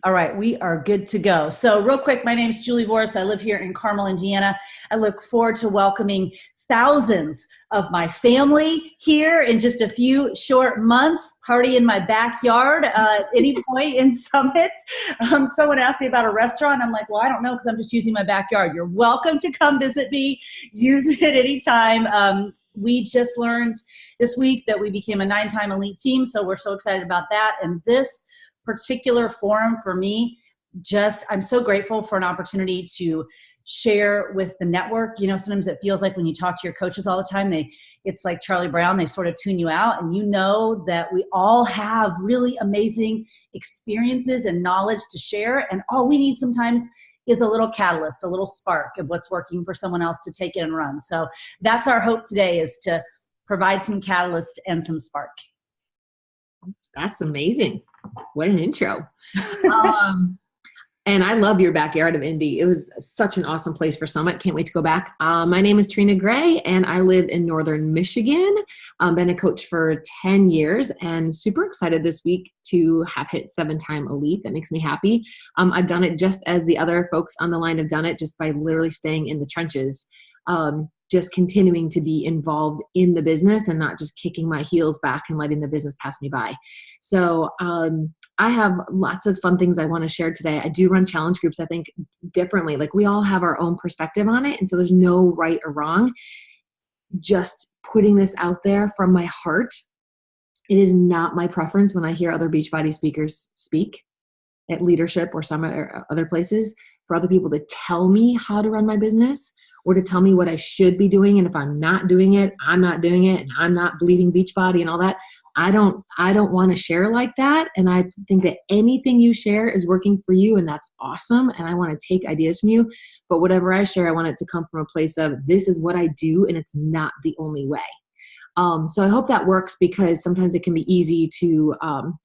All right, we are good to go. So real quick, my name's Julie Voris. I live here in Carmel, Indiana. I look forward to welcoming thousands of my family here in just a few short months, party in my backyard at any point in Summit. Someone asked me about a restaurant. I'm like, well, I don't know because I'm just using my backyard. You're welcome to come visit me. Use it anytime. We just learned this week that we became a 9-time elite team, so we're so excited about that. And this particular forum for me, I'm so grateful for an opportunity to share with the network. You know, sometimes it feels like when you talk to your coaches all the time, it's like Charlie Brown, they sort of tune you out, and you know that we all have really amazing experiences and knowledge to share, and all we need sometimes is a little catalyst, a little spark of what's working for someone else to take it and run. So that's our hope today, is to provide some catalyst and some spark. That's amazing. What an intro. And I love your backyard of Indy. It was such an awesome place for Summit. Can't wait to go back. My name is Trina Gray, and I live in Northern Michigan. Been a coach for 10 years and super excited this week to have hit 7-time elite. That makes me happy. I've done it just as the other folks on the line have done it, just by literally staying in the trenches. Just continuing to be involved in the business and not just kicking my heels back and letting the business pass me by. So I have lots of fun things I want to share today. I do run challenge groups, I think, differently. Like, we all have our own perspective on it, and so there's no right or wrong. Just putting this out there from my heart. It is not my preference when I hear other Beachbody speakers speak at leadership or Summit or other places, for other people to tell me how to run my business, or to tell me what I should be doing. And if I'm not doing it, I'm not doing it, and I'm not bleeding Beachbody and all that. I don't want to share like that. And I think that anything you share is working for you, and that's awesome. And I want to take ideas from you, but whatever I share, I want it to come from a place of, this is what I do, and it's not the only way. So I hope that works, because sometimes it can be easy to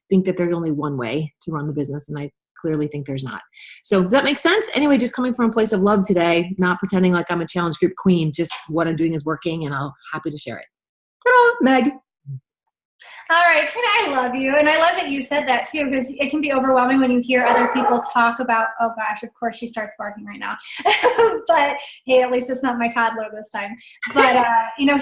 think that there's only one way to run the business. And I clearly think there's not. So does that make sense? Anyway, just coming from a place of love today, not pretending like I'm a challenge group queen, just what I'm doing is working, and I'm happy to share it. Ta-da, Meg. All right, Trina, I love you. And I love that you said that too, because it can be overwhelming when you hear other people talk about, oh gosh, of course she starts barking right now. But hey, at least it's not my toddler this time. But,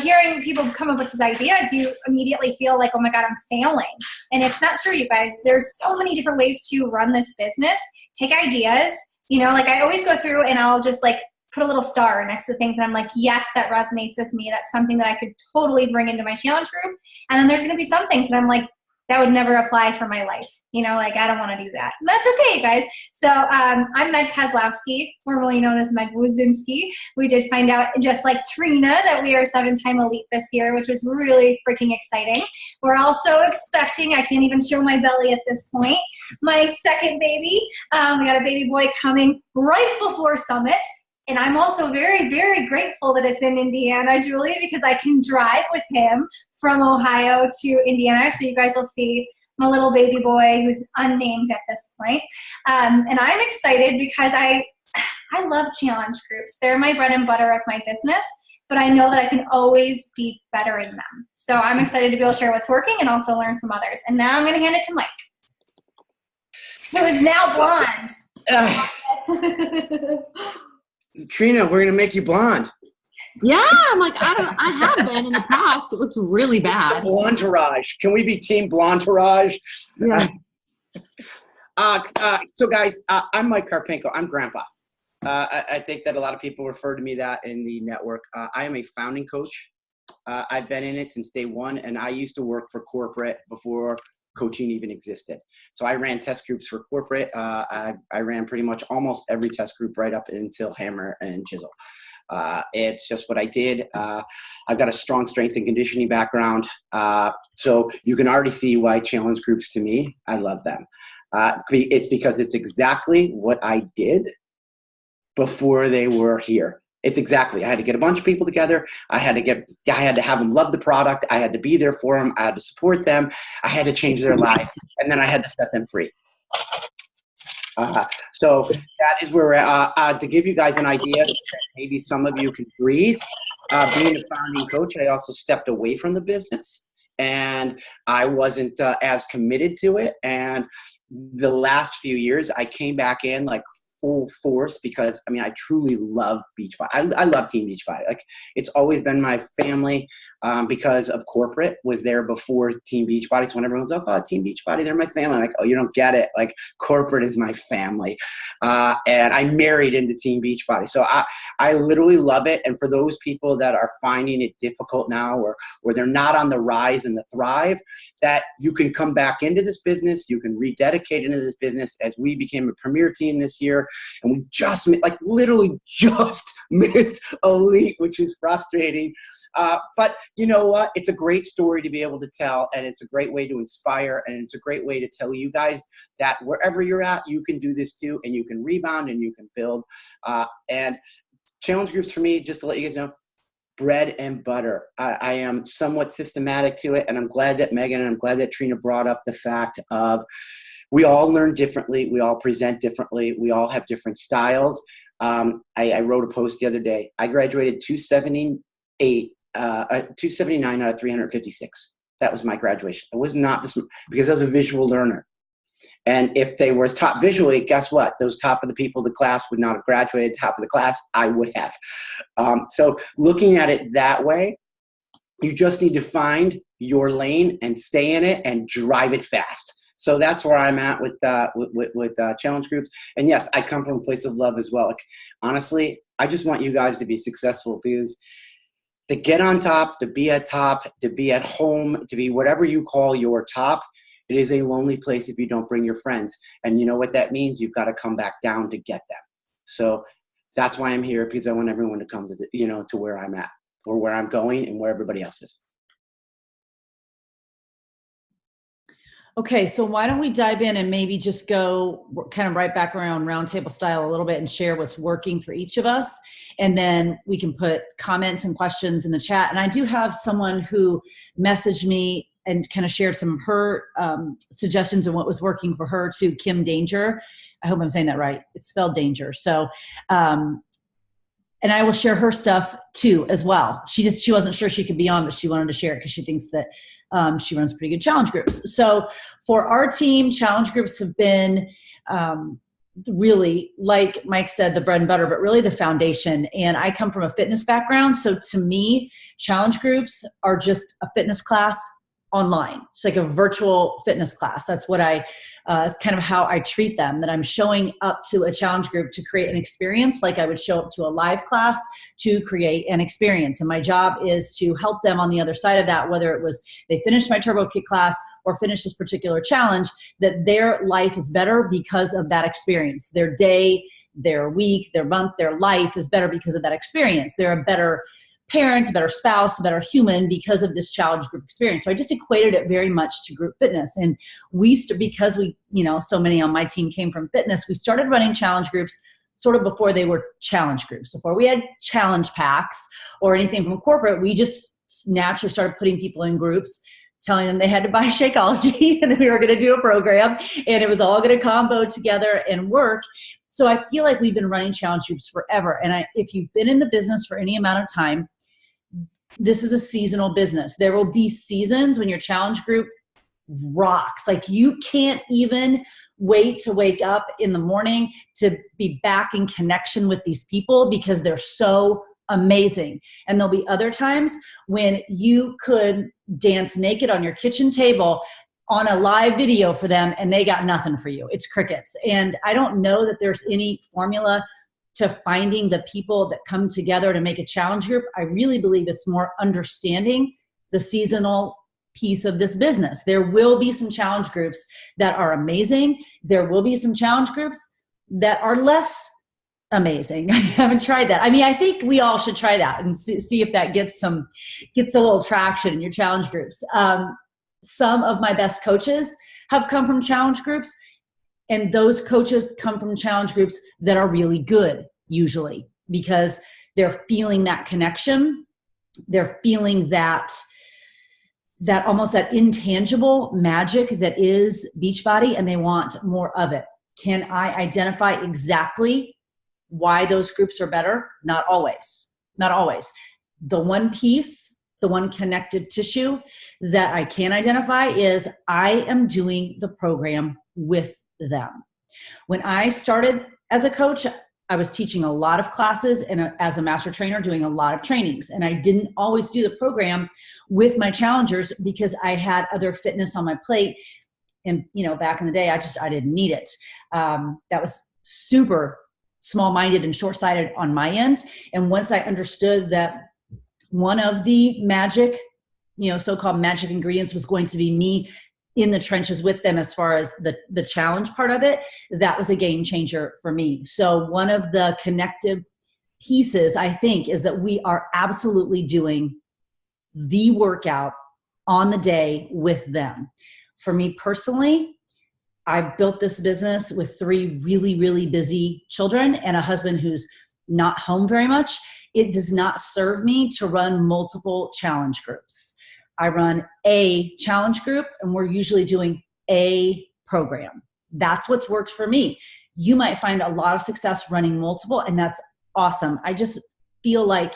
hearing people come up with these ideas, you immediately feel like, oh my God, I'm failing. And it's not true, you guys. There's so many different ways to run this business. Take ideas, I always go through and I'll just put a little star next to things, and I'm like, yes, that resonates with me. That's something that I could totally bring into my challenge group. And then there's going to be some things that I'm like, that would never apply for my life. I don't want to do that. And that's okay, guys. So I'm Meg Kozlowski, formerly known as Meg Wazinski. We did find out, just like Trina, that we are 7-time elite this year, which was really freaking exciting. We're also expecting, I can't even show my belly at this point, my second baby. We got a baby boy coming right before Summit. And I'm also very, very grateful that it's in Indiana, Julie, because I can drive with him from Ohio to Indiana. So you guys will see my little baby boy, who's unnamed at this point. And I'm excited because I love challenge groups. They're my bread and butter of my business, but I know that I can always be better in them. So I'm excited to be able to share what's working and also learn from others. And now I'm going to hand it to Mike, who is now blonde. Trina, we're going to make you blonde. Yeah, I'm like, I have been in the past. It looks really bad. Blonderage. Can we be team Blonderage? Yeah. So guys, I'm Mike Karpenko. I'm Grandpa. I think that a lot of people refer to me that in the network. I am a founding coach. I've been in it since day one, and I used to work for corporate before coaching even existed. So I ran test groups for corporate. I ran pretty much almost every test group right up until Hammer and Chisel. It's just what I did. I've got a strong strength and conditioning background. So you can already see why challenge groups, to me, I love them. It's because it's exactly what I did before they were here. It's exactly, I had to get a bunch of people together. I had to have them love the product. I had to be there for them. I had to support them. I had to change their lives. And then I had to set them free. So that is where, to give you guys an idea, maybe some of you can breathe. Being a founding coach, I also stepped away from the business, and I wasn't as committed to it. And the last few years, I came back in like full force because I mean, I truly love Beachbody. I love Team Beachbody. Like it's always been my family because of corporate was there before Team Beachbody. So when everyone's like, oh, Team Beachbody, they're my family. I'm like, oh, you don't get it. Like corporate is my family. And I married into Team Beachbody. So I literally love it. And for those people that are finding it difficult now or they're not on the rise and the thrive, that you can come back into this business. You can rededicate into this business as we became a premier team this year. And we just like literally just missed elite, which is frustrating. But you know what? It's a great story to be able to tell, and it's a great way to inspire, and it's a great way to tell you guys that wherever you're at, you can do this too, and you can rebound and you can build. And challenge groups for me, just to let you guys know, bread and butter. I am somewhat systematic to it, and I'm glad that Megan and I'm glad that Trina brought up the fact of we all learn differently. We all present differently. We all have different styles. I wrote a post the other day. I graduated 279 out of 356. That was my graduation. It was not this because I was a visual learner. And if they were top visually, guess what? Those top of the people of the class would not have graduated. Top of the class, I would have. So looking at it that way, you just need to find your lane and stay in it and drive it fast. So that's where I'm at with challenge groups. And yes, I come from a place of love as well. Like, honestly, I just want you guys to be successful because to get on top, to be at home, to be whatever you call your top, it is a lonely place if you don't bring your friends. And you know what that means? You've got to come back down to get them. So that's why I'm here, because I want everyone to come to to where I'm at or where I'm going and where everybody else is. Okay, so why don't we dive in and maybe just go kind of right back around roundtable style a little bit and share what's working for each of us. And then we can put comments and questions in the chat. And I do have someone who messaged me and kind of shared some of her suggestions on what was working for her to Kim Danger. I hope I'm saying that right. It's spelled Danger. So, and I will share her stuff too as well. She wasn't sure she could be on, but she wanted to share it because she thinks that she runs pretty good challenge groups. So for our team, challenge groups have been really, like Mike said, the bread and butter, but really the foundation. And I come from a fitness background. So to me, challenge groups are just a fitness class online. It's like a virtual fitness class. That's what it's kind of how I treat them, that I'm showing up to a challenge group to create an experience like I would show up to a live class to create an experience. And my job is to help them on the other side of that, whether it was they finished my Turbo Kick class or finished this particular challenge, that their life is better because of that experience. Their day, their week, their month, their life is better because of that experience. They're a better parent, a better spouse, a better human because of this challenge group experience. So I just equated it very much to group fitness. And because we, so many on my team came from fitness, we started running challenge groups sort of before they were challenge groups. Before we had challenge packs or anything from corporate, we just naturally started putting people in groups, telling them they had to buy Shakeology and that we were going to do a program and it was all going to combo together and work. So I feel like we've been running challenge groups forever. And if you've been in the business for any amount of time, this is a seasonal business. There will be seasons when your challenge group rocks. Like you can't even wait to wake up in the morning to be back in connection with these people because they're so amazing. And there'll be other times when you could dance naked on your kitchen table on a live video for them and they got nothing for you. It's crickets. And I don't know that there's any formula to finding the people that come together to make a challenge group. I really believe it's more understanding the seasonal piece of this business. There will be some challenge groups that are amazing. There will be some challenge groups that are less amazing. I haven't tried that. I mean, I think we all should try that and see if that gets a little traction in your challenge groups. Some of my best coaches have come from challenge groups, and those coaches come from challenge groups that are really good, usually, because they're feeling that connection. They're feeling that almost that intangible magic that is Beachbody, and they want more of it. Can I identify exactly why those groups are better? Not always. Not always. The one piece the one connective tissue that I can identify is I am doing the program with them. When I started as a coach, I was teaching a lot of classes and as a master trainer, doing a lot of trainings. And I didn't always do the program with my challengers because I had other fitness on my plate. And, back in the day, I didn't need it. That was super small-minded and short-sighted on my end. And once I understood that one of the magic, so-called magic ingredients was going to be me in the trenches with them as far as the challenge part of it, that was a game changer for me. So one of the connective pieces, I think, is that we are absolutely doing the workout on the day with them. For me personally, I've built this business with 3 really, really busy children and a husband who's not home very much. It does not serve me to run multiple challenge groups. I run a challenge group and we're usually doing a program. That's what's worked for me. You might find a lot of success running multiple, and that's awesome. I just feel like,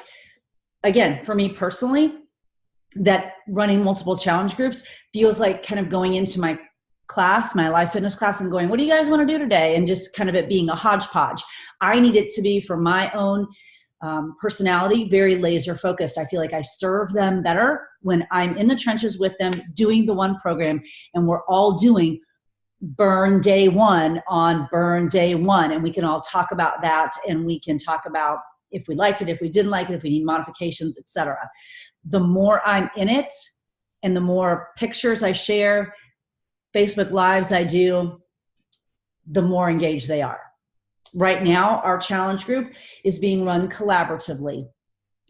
again, for me personally, that running multiple challenge groups feels like kind of going into my class, my life fitness class, and going, what do you guys want to do today? And just kind of it being a hodgepodge. I need it to be, for my own personality, very laser focused. I feel like I serve them better when I'm in the trenches with them doing the one program, and we're all doing burn day 1 on burn day 1. And we can all talk about that, and we can talk about if we liked it, if we didn't like it, if we need modifications, etc. The more I'm in it and the more pictures I share, Facebook Lives I do, the more engaged they are. Right now, our challenge group is being run collaboratively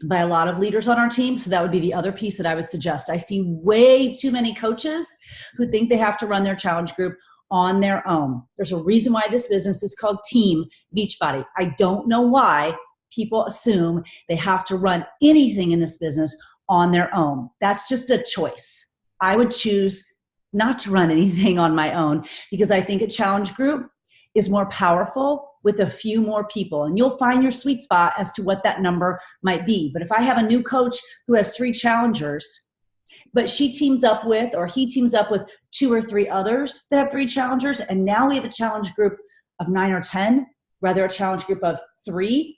by a lot of leaders on our team. So that would be the other piece that I would suggest. I see way too many coaches who think they have to run their challenge group on their own. There's a reason why this business is called Team Beachbody. I don't know why people assume they have to run anything in this business on their own. That's just a choice. I would choose not to run anything on my own because I think a challenge group is more powerful with a few more people, and you'll find your sweet spot as to what that number might be. But if I have a new coach who has 3 challengers, but she teams up with, or he teams up with 2 or 3 others that have 3 challengers, and now we have a challenge group of 9 or 10, rather a challenge group of 3,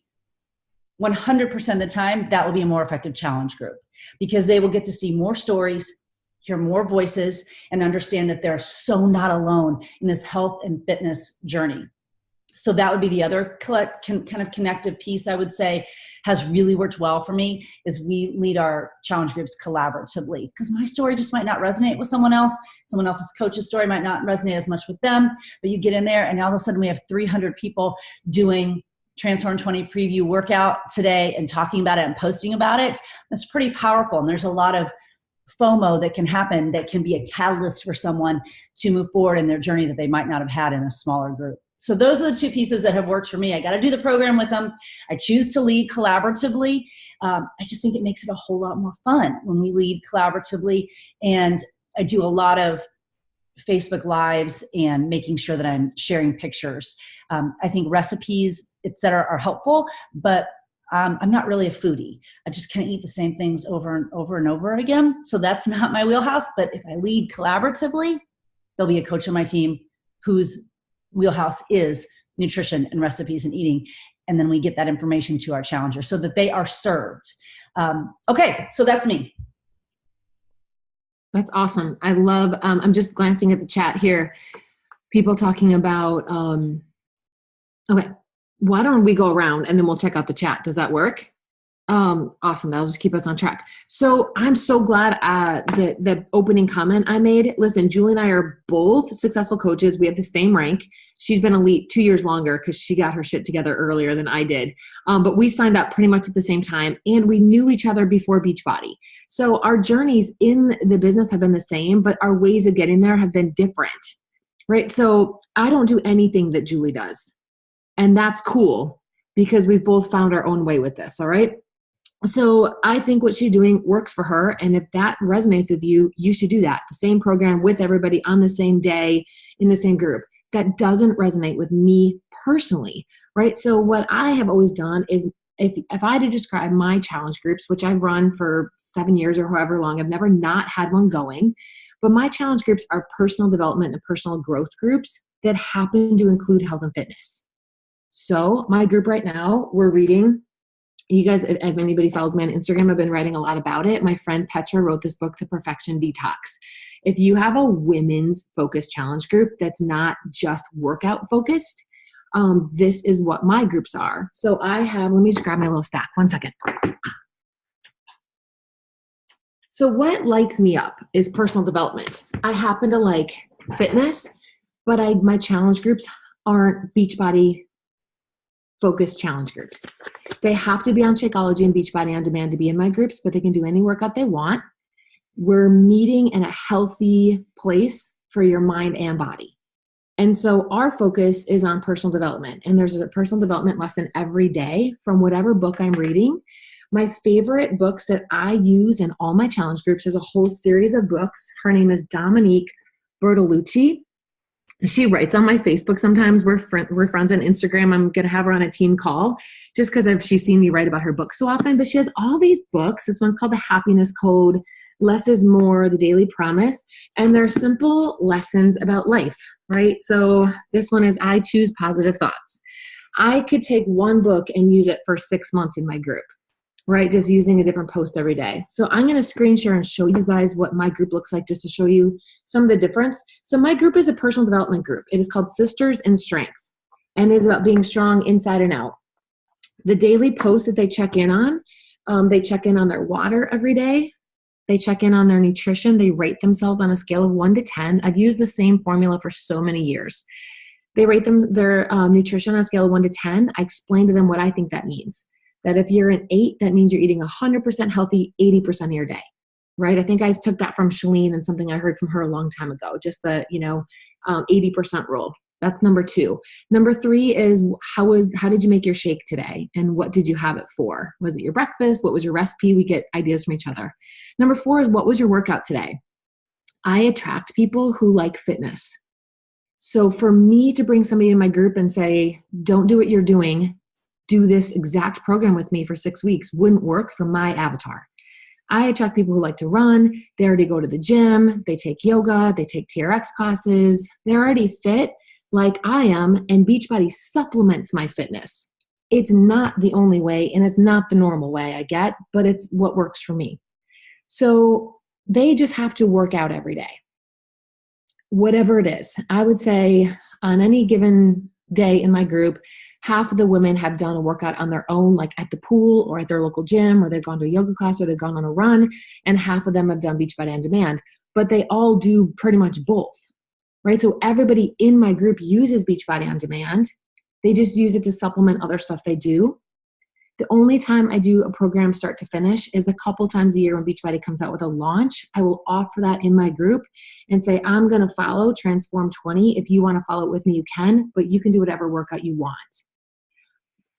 100% of the time, that will be a more effective challenge group because they will get to see more stories, hear more voices, and understand that they're so not alone in this health and fitness journey. So that would be the other kind of connective piece I would say has really worked well for me, is we lead our challenge groups collaboratively, because my story just might not resonate with someone else. Someone else's coach's story might not resonate as much with them, but you get in there and all of a sudden we have 300 people doing Transform 20 preview workout today and talking about it and posting about it. That's pretty powerful. And there's a lot of FOMO that can happen that can be a catalyst for someone to move forward in their journey that they might not have had in a smaller group. So those are the 2 pieces that have worked for me. I got to do the program with them. I choose to lead collaboratively. I just think it makes it a whole lot more fun when we lead collaboratively. And I do a lot of Facebook Lives and making sure that I'm sharing pictures. I think recipes, etc., are helpful, but I'm not really a foodie. I just kind of eat the same things over and over and over again. So that's not my wheelhouse. But if I lead collaboratively, there'll be a coach on my team whose wheelhouse is nutrition and recipes and eating. And then we get that information to our challengers so that they are served. Okay, so that's me. That's awesome. I love, I'm just glancing at the chat here. People talking about, okay, why don't we go around and then we'll check out the chat. Does that work? Awesome. That'll just keep us on track. So I'm so glad the opening comment I made. Listen, Julie and I are both successful coaches. We have the same rank. She's been elite 2 years longer because she got her shit together earlier than I did. But we signed up pretty much at the same time, and we knew each other before Beachbody. So our journeys in the business have been the same, but our ways of getting there have been different, right? So I don't do anything that Julie does. And that's cool because we've both found our own way with this, all right? So I think what she's doing works for her. And if that resonates with you, you should do that. The same program with everybody on the same day in the same group. That doesn't resonate with me personally, right? So what I have always done is if I had to describe my challenge groups, which I've run for 7 years or however long, I've never not had one going, but my challenge groups are personal development and personal growth groups that happen to include health and fitness. So my group right now, we're reading, you guys, if anybody follows me on Instagram, I've been writing a lot about it. My friend Petra wrote this book, The Perfection Detox. If you have a women's focused challenge group that's not just workout focused, this is what my groups are. So I have, let me just grab my little stack. 1 second. So what lights me up is personal development. I happen to like fitness, but my challenge groups aren't Beachbody focused challenge groups. They have to be on Shakeology and Beachbody On Demand to be in my groups, but they can do any workout they want. We're meeting in a healthy place for your mind and body. And so our focus is on personal development. And there's a personal development lesson every day from whatever book I'm reading. My favorite books that I use in all my challenge groups, there's a whole series of books. Her name is Dominique Bertolucci. She writes on my Facebook sometimes. We're friends on Instagram. I'm going to have her on a team call just because she's seen me write about her book so often. But she has all these books. This one's called The Happiness Code, Less is More, The Daily Promise. And they're simple lessons about life, right? So this one is I Choose Positive Thoughts. I could take one book and use it for 6 months in my group, right? Just using a different post every day. So I'm going to screen share and show you guys what my group looks like just to show you some of the difference. So my group is a personal development group. It is called Sisters in Strength and is about being strong inside and out. The daily posts that they check in on their water every day. They check in on their nutrition. They rate themselves on a scale of 1 to 10. I've used the same formula for so many years. They rate their nutrition on a scale of 1 to 10. I explain to them what I think that means. That if you're an 8, that means you're eating 100% healthy 80% of your day, right? I think I took that from Shalene and something I heard from her a long time ago, just the 80% rule. That's number 2. Number 3 is how did you make your shake today? And what did you have it for? Was it your breakfast? What was your recipe? We get ideas from each other. Number 4 is what was your workout today? I attract people who like fitness. So for me to bring somebody in my group and say, don't do what you're doing, do this exact program with me for 6 weeks wouldn't work for my avatar. I attract people who like to run. They already go to the gym. They take yoga. They take TRX classes. They're already fit like I am, and Beachbody supplements my fitness. It's not the only way, and it's not the normal way I get, but it's what works for me. So they just have to work out every day. Whatever it is, I would say on any given day in my group, half of the women have done a workout on their own, like at the pool or at their local gym, or they've gone to a yoga class or they've gone on a run, and half of them have done Beachbody On Demand, but they all do pretty much both, right? So everybody in my group uses Beachbody On Demand. They just use it to supplement other stuff they do. The only time I do a program start to finish is a couple times a year when Beachbody comes out with a launch. I will offer that in my group and say, I'm going to follow Transform 20. If you want to follow it with me, you can, but you can do whatever workout you want.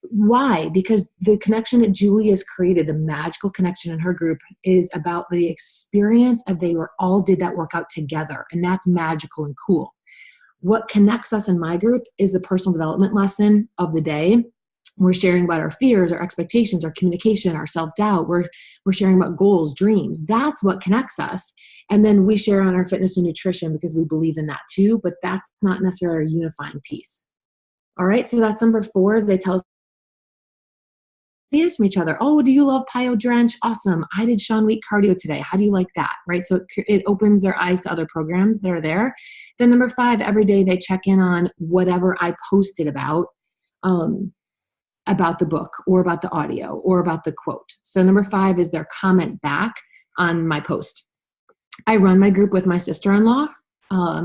Why? Because the connection that Julie has created, the magical connection in her group, is about the experience of they all did that workout together, and that's magical and cool. What connects us in my group is the personal development lesson of the day. We're sharing about our fears, our expectations, our communication, our self-doubt. We're sharing about goals, dreams. That's what connects us. And then we share on our fitness and nutrition because we believe in that too, but that's not necessarily a unifying piece. All right, so that's number 4 is they tell us ideas from each other. Oh, do you love Pio Drench? Awesome. I did Sean Week cardio today. How do you like that? Right? So it opens their eyes to other programs that are there. Then number 5, every day they check in on whatever I posted about the book or about the audio or about the quote. So number 5 is their comment back on my post. I run my group with my sister-in-law.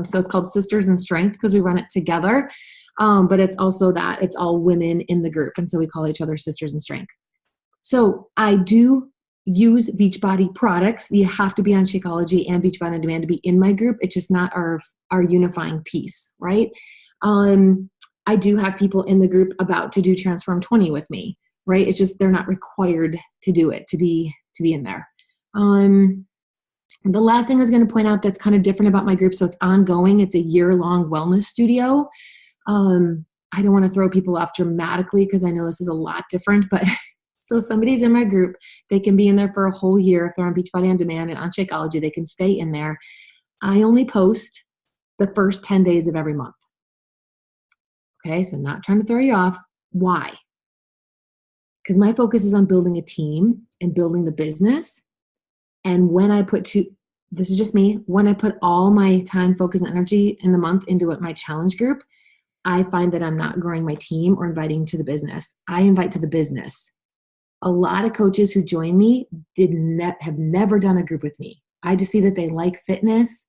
So it's called Sisters in Strength because we run it together. But it's also that it's all women in the group. And so we call each other Sisters in Strength. So I do use Beachbody products. You have to be on Shakeology and Beachbody On Demand to be in my group. It's just not our unifying piece, right? I do have people in the group about to do Transform 20 with me, right? It's just they're not required to do it to be in there. The last thing I was going to point out that's kind of different about my group, so it's ongoing. It's a year-long wellness studio. I don't want to throw people off dramatically because I know this is a lot different, but So somebody's in my group, they can be in there for a whole year. If they're on Beachbody On Demand and on Shakeology, they can stay in there. I only post the first 10 days of every month. Okay, so not trying to throw you off. Why? Because my focus is on building a team and building the business. And when I this is just me, when I put all my time, focus, and energy in the month into my challenge group, I find that I'm not growing my team or inviting to the business. I invite to the business. A lot of coaches who join me have never done a group with me. I just see that they like fitness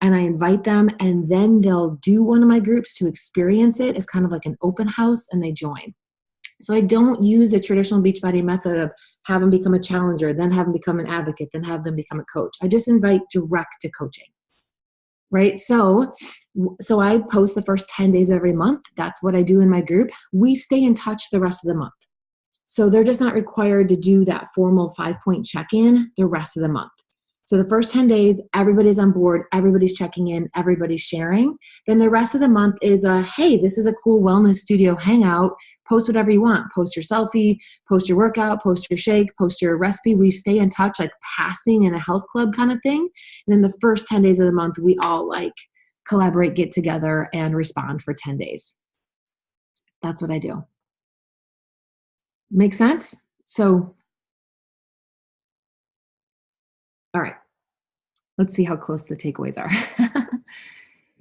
and I invite them, and then they'll do one of my groups to experience it. It's kind of like an open house, and they join. So I don't use the traditional Beachbody method of have them become a challenger, then have them become an advocate, then have them become a coach. I just invite direct to coaching, right? So I post the first 10 days of every month. That's what I do in my group. We stay in touch the rest of the month. So they're just not required to do that formal 5-point check-in the rest of the month. So the first 10 days, everybody's on board, everybody's checking in, everybody's sharing. Then the rest of the month is hey, this is a cool wellness studio hangout. Post whatever you want. Post your selfie, post your workout, post your shake, post your recipe. We stay in touch, like passing in a health club kind of thing. And then the first 10 days of the month, we all collaborate, get together, and respond for 10 days. That's what I do. Make sense? So, all right. Let's see how close the takeaways are.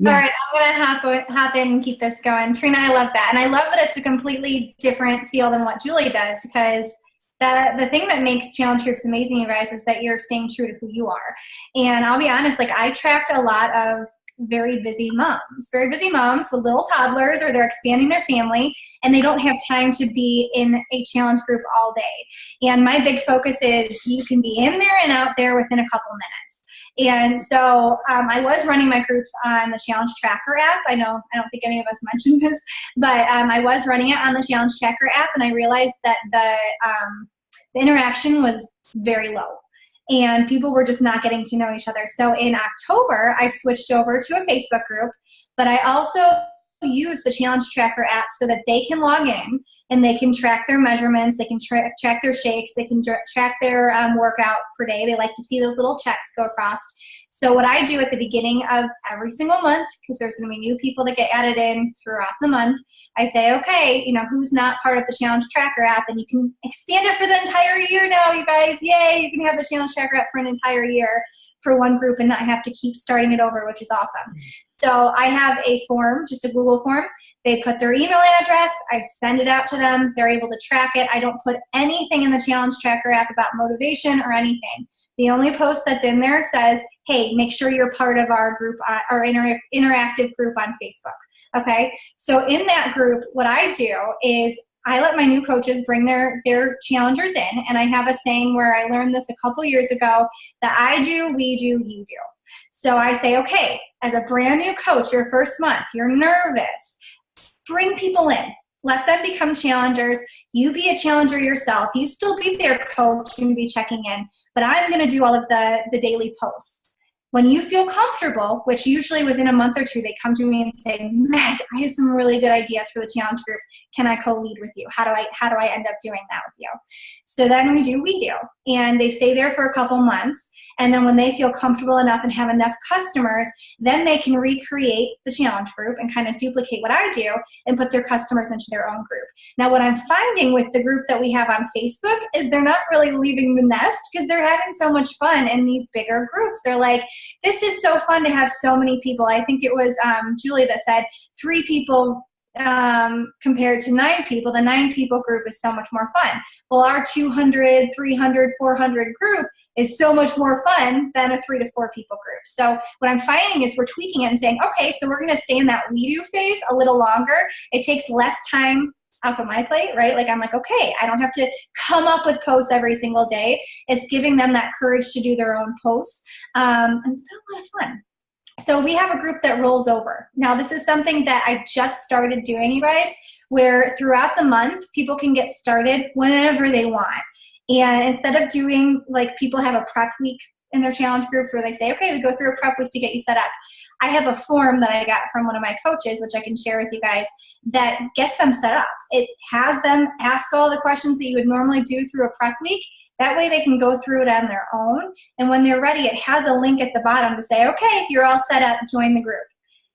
Yes. All right, I'm going to hop in and keep this going. Trina, I love that. And I love that it's a completely different feel than what Julie does, because the thing that makes challenge groups amazing, you guys, is that you're staying true to who you are. And I'll be honest, I tracked a lot of very busy moms with little toddlers, or they're expanding their family and they don't have time to be in a challenge group all day. And my big focus is you can be in there and out there within a couple minutes. And so I was running my groups on the Challenge Tracker app. I don't think any of us mentioned this, but I was running it on the Challenge Tracker app, and I realized that the interaction was very low. And people were just not getting to know each other. So in October, I switched over to a Facebook group, but I also use the Challenge Tracker app so that they can log in and they can track their measurements, they can track their shakes, they can track their workout per day. They like to see those little checks go across. So what I do at the beginning of every single month, because there's going to be new people that get added in throughout the month, I say, okay, who's not part of the Challenge Tracker app, and you can expand it for the entire year now, you guys. Yay, you can have the Challenge Tracker app for an entire year for one group and not have to keep starting it over, which is awesome. So I have a form, just a Google form. They put their email address. I send it out to them. They're able to track it. I don't put anything in the Challenge Tracker app about motivation or anything. The only post that's in there says, hey, make sure you're part of our group, our interactive group on Facebook. Okay? So in that group, what I do is I let my new coaches bring their challengers in, and I have a saying where I learned this a couple years ago, that I do, we do, you do. So I say, okay, as a brand new coach, your first month, you're nervous, bring people in. Let them become challengers. You be a challenger yourself. You still be their coach and be checking in, but I'm going to do all of the daily posts. When you feel comfortable, which usually within a month or two, they come to me and say, Meg, I have some really good ideas for the challenge group. Can I co-lead with you? How do I end up doing that with you? So then we do. And they stay there for a couple months. And then when they feel comfortable enough and have enough customers, then they can recreate the challenge group and kind of duplicate what I do and put their customers into their own group. Now, what I'm finding with the group that we have on Facebook is they're not really leaving the nest, because they're having so much fun in these bigger groups. They're like, this is so fun to have so many people. I think it was Julie that said 3 people compared to 9 people. The 9 people group is so much more fun. Well, our 200, 300, 400 group is so much more fun than a 3 to 4 people group. So what I'm finding is we're tweaking it and saying, okay, so we're going to stay in that we do phase a little longer. It takes less time off of my plate, right? I'm like, okay, I don't have to come up with posts every single day. It's giving them that courage to do their own posts. And it's been a lot of fun. So we have a group that rolls over. Now, this is something that I just started doing, you guys, where throughout the month, people can get started whenever they want. And instead of doing, people have a prep week in their challenge groups where they say, okay, we go through a prep week to get you set up. I have a form that I got from one of my coaches, which I can share with you guys, that gets them set up. It has them ask all the questions that you would normally do through a prep week. That way they can go through it on their own. And when they're ready, it has a link at the bottom to say, okay, you're all set up, join the group.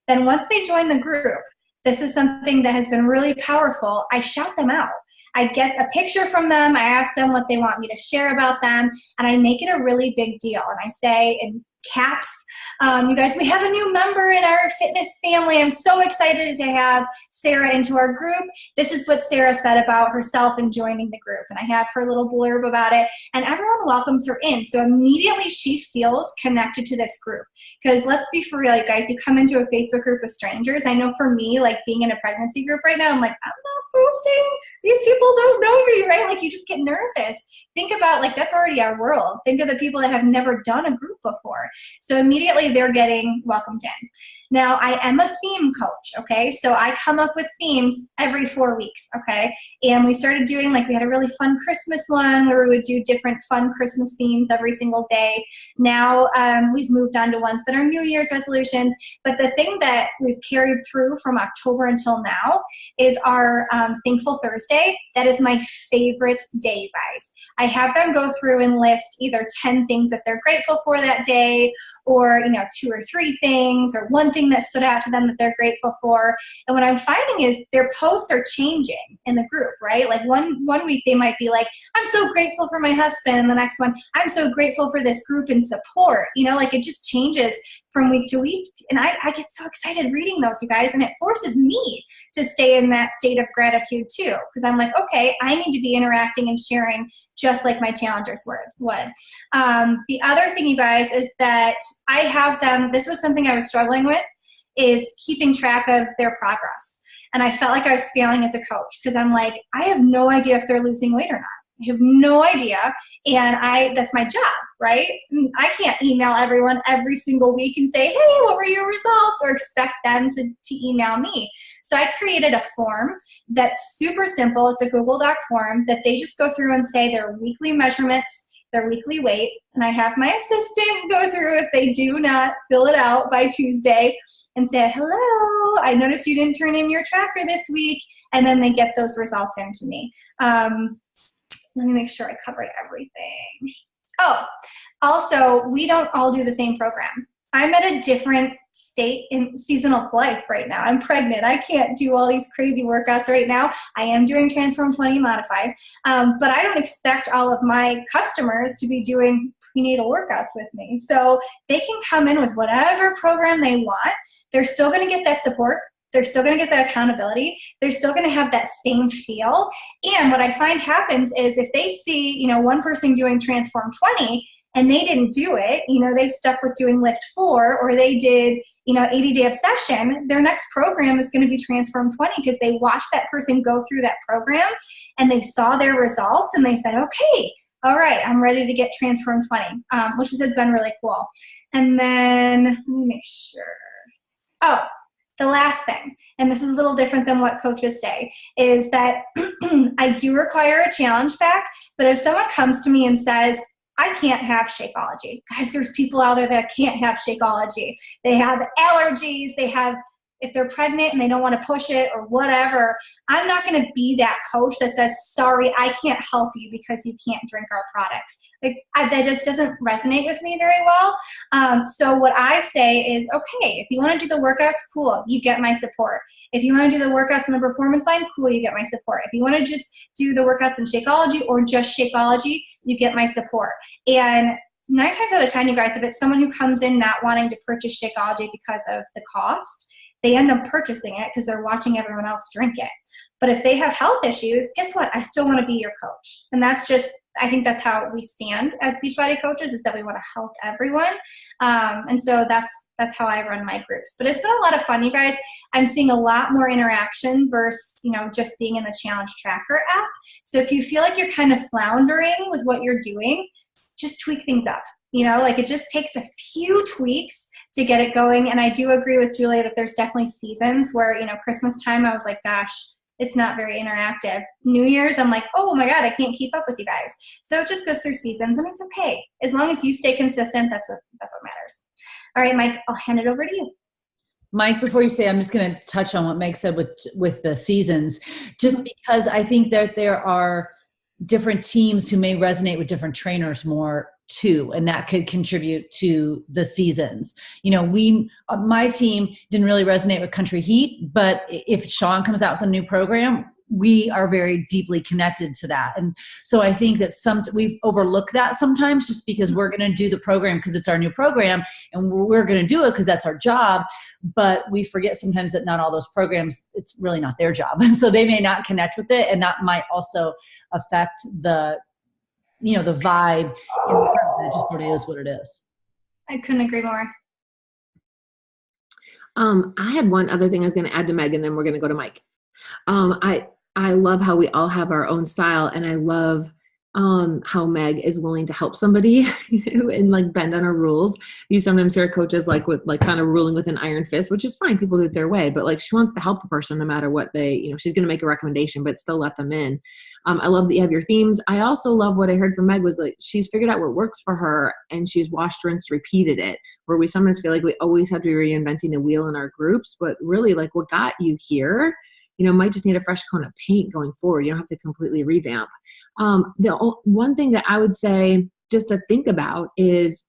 Then once they join the group, this is something that has been really powerful. I shout them out. I get a picture from them. I ask them what they want me to share about them, and I make it a really big deal. And I say in caps, you guys, we have a new member in our fitness family. I'm so excited to have Sarah into our group. This is what Sarah said about herself and joining the group. And I have her little blurb about it, and everyone welcomes her in. So immediately she feels connected to this group. Because let's be for real, you guys, you come into a Facebook group with strangers. I know for me, like being in a pregnancy group right now, I'm like, I'm not posting. These people don't know me, right? Like you just get nervous. Think about, like, that's already our world. Think of the people that have never done a group before. So immediately they're getting welcomed in. Now, I am a theme coach, okay? So I come up with themes every 4 weeks, okay? And we started doing, like, we had a really fun Christmas one where we would do different fun Christmas themes every single day. Now we've moved on to ones that are New Year's resolutions. But the thing that we've carried through from October until now is our Thankful Thursday. That is my favorite day, you guys. I have them go through and list either 10 things that they're grateful for that day, or 2 or 3 things, or one thing that stood out to them that they're grateful for. And what I'm finding is their posts are changing in the group, right? Like one week they might be like, I'm so grateful for my husband, and the next one, I'm so grateful for this group and support. Like it just changes from week to week. And I get so excited reading those, you guys, and it forces me to stay in that state of gratitude too, because I'm like, okay, I need to be interacting and sharing just like my challengers would. The other thing, you guys, is that I have them, this was something I was struggling with, is keeping track of their progress. And I felt like I was failing as a coach because I'm like, I have no idea if they're losing weight or not. I have no idea, and that's my job, right? I can't email everyone every single week and say, hey, what were your results, or expect them to email me. So I created a form that's super simple. It's a Google Doc form that they just go through and say their weekly measurements, their weekly weight, and I have my assistant go through if they do not fill it out by Tuesday and say, hello, I noticed you didn't turn in your tracker this week, and then they get those results into me. Let me make sure I covered everything. Oh, also, we don't all do the same program. I'm at a different state in seasonal life right now. I'm pregnant. I can't do all these crazy workouts right now. I am doing Transform 20 Modified, but I don't expect all of my customers to be doing prenatal workouts with me. So they can come in with whatever program they want. They're still going to get that support. They're still going to get the accountability. They're still going to have that same feel. And what I find happens is if they see, one person doing Transform 20 and they didn't do it, they stuck with doing Lift 4, or they did, 80-day obsession, their next program is going to be Transform 20 because they watched that person go through that program and they saw their results and they said, okay, all right, I'm ready to get Transform 20, which has been really cool. And then let me make sure. Oh, the last thing, and this is a little different than what coaches say, is that I do require a challenge pack, but if someone comes to me and says, I can't have Shakeology. Guys, there's people out there that can't have Shakeology. They have allergies, if they're pregnant and they don't want to push it or whatever, I'm not going to be that coach that says, sorry, I can't help you because you can't drink our products. That just doesn't resonate with me very well. So what I say is, okay, if you want to do the workouts, cool, you get my support. If you want to do the workouts in the performance line, cool, you get my support. If you want to just do the workouts in Shakeology or just Shakeology, you get my support. And 9 times out of 10, you guys, if it's someone who comes in not wanting to purchase Shakeology because of the cost, they end up purchasing it because they're watching everyone else drink it. But if they have health issues, guess what? I still want to be your coach. And that's just, I think that's how we stand as Beachbody coaches, is that we want to help everyone. And so that's how I run my groups. But it's been a lot of fun, you guys. I'm seeing a lot more interaction versus, just being in the Challenge Tracker app. So if you feel like you're kind of floundering with what you're doing, just tweak things up. It just takes a few tweaks to get it going. And I do agree with Julia that there's definitely seasons where, Christmas time, I was like, gosh, it's not very interactive. New Year's, I'm like, oh my God, I can't keep up with you guys. So it just goes through seasons, and it's okay. As long as you stay consistent, that's what matters. All right, Mike, I'll hand it over to you. Mike, before you say, I'm just going to touch on what Meg said with the seasons, just because I think that there are different teams who may resonate with different trainers more too, and that could contribute to the seasons. My team didn't really resonate with Country Heat, but if Sean comes out with a new program, we are very deeply connected to that. And so I think that we've overlooked that sometimes, just because we're going to do the program because it's our new program, and we're going to do it because that's our job. But we forget sometimes that not all those programs, it's really not their job. And so they may not connect with it, and that might also affect the vibe. It just sort of is what it is. I couldn't agree more. I had one other thing I was going to add to Meg, and then we're going to go to Mike. I love how we all have our own style, and I love how Meg is willing to help somebody and like bend on her rules. You sometimes hear coaches like with like kind of ruling with an iron fist, which is fine. People do it their way, but like she wants to help the person no matter what she's going to make a recommendation, but still let them in. I love that you have your themes. I also love what I heard from Meg was like, she's figured out what works for her, and she's washed, rinsed, repeated it, where we sometimes feel like we always have to be reinventing the wheel in our groups, but really like what got you here, might just need a fresh coat of paint going forward. You don't have to completely revamp. The one thing that I would say just to think about is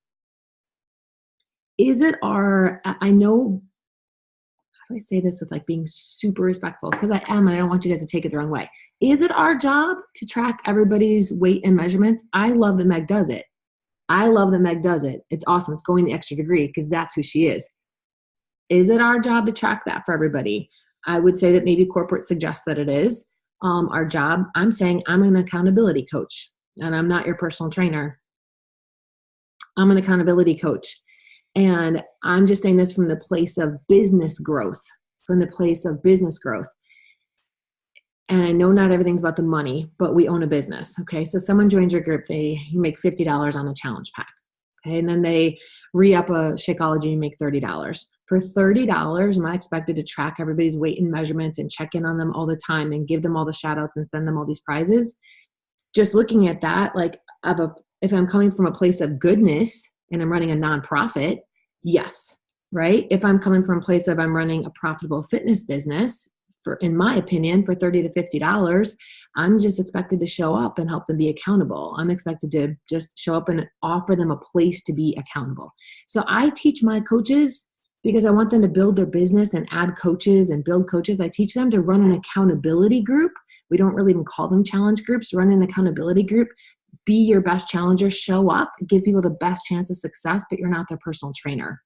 it I know, how do I say this with like being super respectful? Because I am, and I don't want you guys to take it the wrong way. Is it our job to track everybody's weight and measurements? I love that Meg does it. It's awesome. It's going the extra degree because that's who she is. Is it our job to track that for everybody? I would say that maybe corporate suggests that it is our job. I'm saying I'm an accountability coach, and I'm not your personal trainer. I'm an accountability coach. And I'm just saying this from the place of business growth, And I know not everything's about the money, but we own a business. Okay. So someone joins your group, you make $50 on a challenge pack. Okay. And then they re-up a Shakeology and make $30. For $30, am I expected to track everybody's weight and measurements and check in on them all the time and give them all the shout outs and send them all these prizes? Just looking at that, like if I'm coming from a place of goodness and I'm running a nonprofit, yes, right? If I'm coming from a place of I'm running a profitable fitness business, in my opinion, for $30 to $50, I'm just expected to show up and help them be accountable. I'm expected to just show up and offer them a place to be accountable. So I teach my coaches because I want them to build their business and add coaches and build coaches. I teach them to run an accountability group. We don't really even call them challenge groups. Run an accountability group. Be your best challenger. Show up. Give people the best chance of success, but you're not their personal trainer.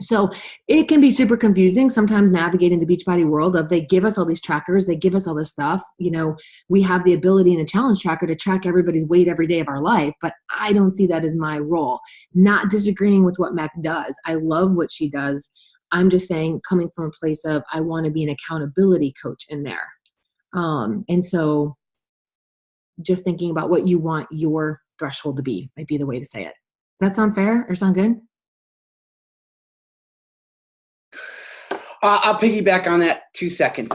So it can be super confusing sometimes navigating the Beachbody world of they give us all these trackers, they give us all this stuff. We have the ability in a challenge tracker to track everybody's weight every day of our life, but I don't see that as my role. Not disagreeing with what Meg does. I love what she does. I'm just saying, coming from a place of I want to be an accountability coach in there. And so just thinking about what you want your threshold to be might be the way to say it. Does that sound fair or sound good? I'll piggyback on that 2 seconds.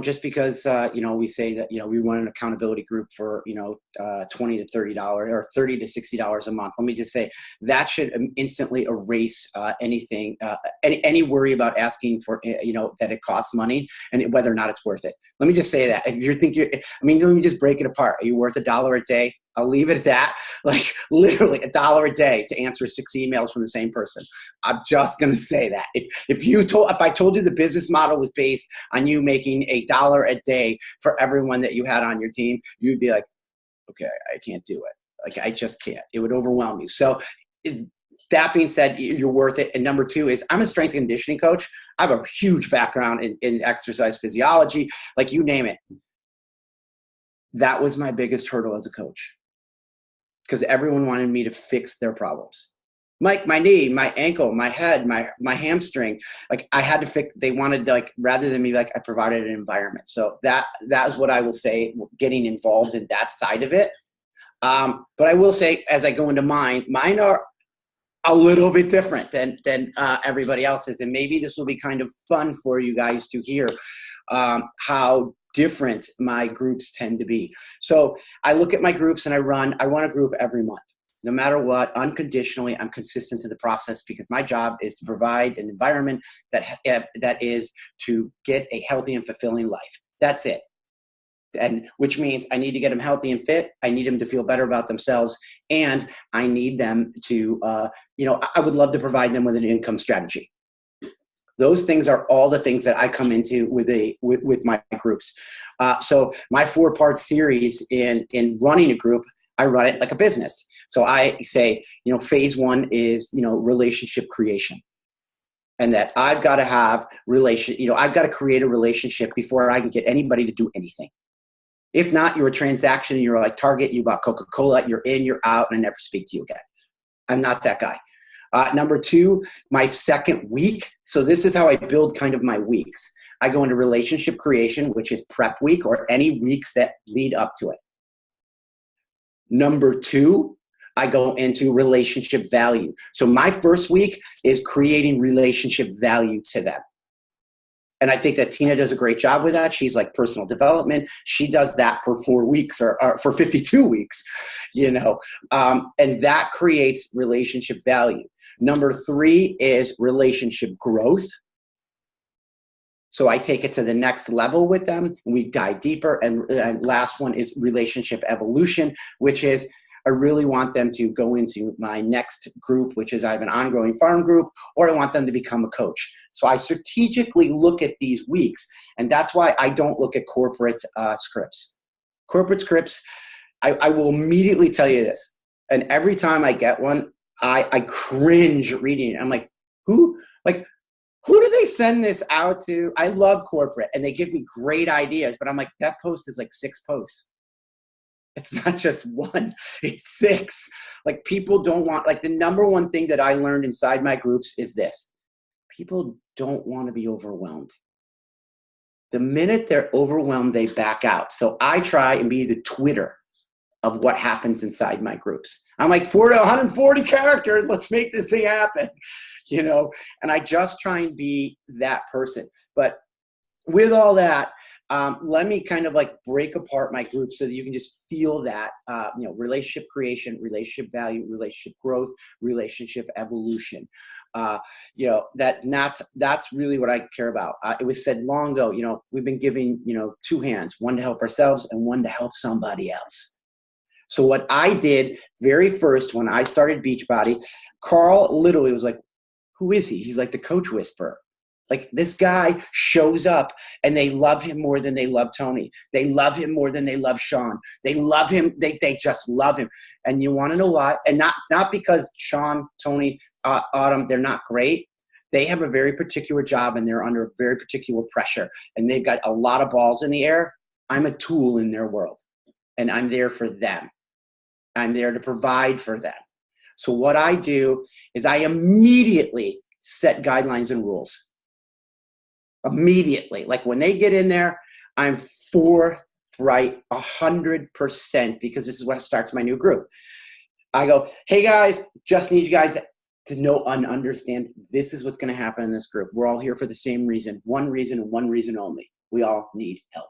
Just because, we say that, we run an accountability group for, $20 to $30 or $30 to $60 a month. Let me just say that should instantly erase anything, any worry about asking for, that it costs money and whether or not it's worth it. Let me just say that if you're thinking, let me just break it apart. Are you worth $1 a day? I'll leave it at that. Like literally $1 a day to answer 6 emails from the same person. I'm just going to say that. If I told you the business model was based on you making $1 a day for everyone that you had on your team, you'd be like, okay, I can't do it. Like, I just can't. It would overwhelm you. So that being said, you're worth it. And number 2 is I'm a strength and conditioning coach. I have a huge background in exercise physiology, like you name it. That was my biggest hurdle as a coach, because everyone wanted me to fix their problems. Mike, my knee, my ankle, my head, my hamstring, like I had to fix, they wanted like, rather than me, like I provided an environment. So that is what I will say, getting involved in that side of it. But I will say, as I go into mine are a little bit different than everybody else's. And maybe this will be kind of fun for you guys to hear how different my groups tend to be. So I look at my groups and I run a group every month. No matter what, unconditionally, I'm consistent to the process because my job is to provide an environment that is to get a healthy and fulfilling life. That's it. And which means I need to get them healthy and fit. I need them to feel better about themselves. And I need them to, I would love to provide them with an income strategy. Those things are all the things that I come into with my groups. So my 4-part series in running a group, I run it like a business. So I say, phase 1 is, relationship creation. And that I've got to have I've got to create a relationship before I can get anybody to do anything. If not, you're a transaction, you're like Target, you bought Coca-Cola, you're in, you're out, and I never speak to you again. I'm not that guy. Number 2, my second week. So this is how I build kind of my weeks. I go into relationship creation, which is prep week or any weeks that lead up to it. Number 2, I go into relationship value. So my first week is creating relationship value to them. And I think that Tina does a great job with that. She's like personal development. She does that for 4 weeks or for 52 weeks, and that creates relationship value. Number 3 is relationship growth. So I take it to the next level with them. We dive deeper. And last one is relationship evolution, which is I really want them to go into my next group, which is I have an ongoing farm group, or I want them to become a coach. So I strategically look at these weeks, and that's why I don't look at corporate scripts. Corporate scripts, I will immediately tell you this, and every time I get one, I cringe reading it. I'm like, who do they send this out to? I love corporate, and they give me great ideas, but I'm like, that post is like 6 posts. It's not just 1, it's 6. Like people don't want, like the number one thing that I learned inside my groups is this. People don't want to be overwhelmed. The minute they're overwhelmed, they back out. So I try and be the Twitter of what happens inside my groups. I'm like 140 characters. Let's make this thing happen, and I just try and be that person. But with all that, let me kind of like break apart my group so that you can just feel that, relationship creation, relationship value, relationship growth, relationship evolution. That's really what I care about. It was said long ago, we've been giving, 2 hands, one to help ourselves and one to help somebody else. So what I did very first when I started Beachbody, Carl literally was like, who is he? He's like the coach whisperer. Like this guy shows up and they love him more than they love Tony. They love him more than they love Sean. They love him. They just love him. And you want to know why? And not because Sean, Tony, Autumn, they're not great. They have a very particular job and they're under very particular pressure. And they've got a lot of balls in the air. I'm a tool in their world. And I'm there for them. I'm there to provide for them. So what I do is I immediately set guidelines and rules. Immediately. Like when they get in there, I'm forthright 100% because this is what starts my new group. I go, hey guys, just need you guys to know and understand this is what's going to happen in this group. We're all here for the same reason, one reason and one reason only. We all need help.